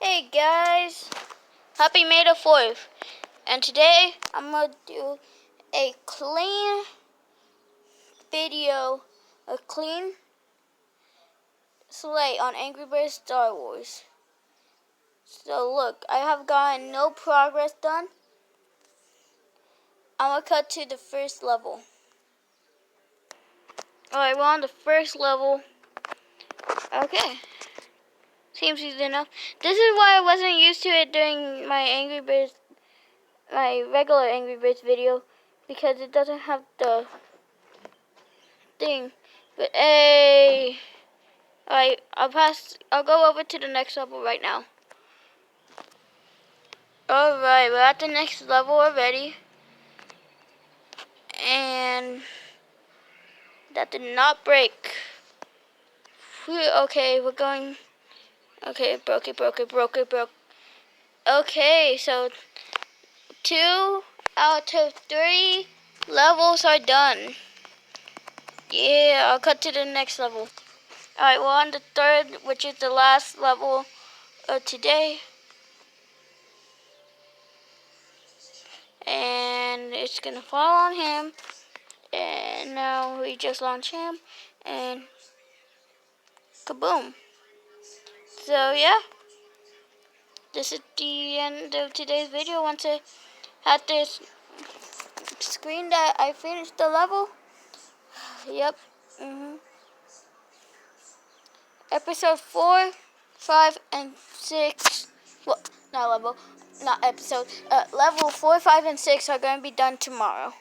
Hey guys, happy May the 4th, and today I'm going to do a clean video, a clean slate on Angry Birds Star Wars. So look, I have gotten no progress done. I'm going to cut to the first level. Alright, we're on the first level. Okay. Seems easy enough. This is why I wasn't used to it during my regular Angry Birds video, because it doesn't have the thing. But hey, alright, I'll go over to the next level right now. Alright, we're at the next level already. And that did not break. Okay, we're going. Okay, it broke. Okay, so 2 out of 3 levels are done. Yeah, I'll cut to the next level. Alright, we're on the 3rd, which is the last level of today. And it's gonna fall on him. And now we just launch him. And kaboom. So yeah, this is the end of today's video. Once I had this screen that I finished the level. Yep. Episode 4, 5, and 6. Well, not episode. Level 4, 5, and 6 are going to be done tomorrow.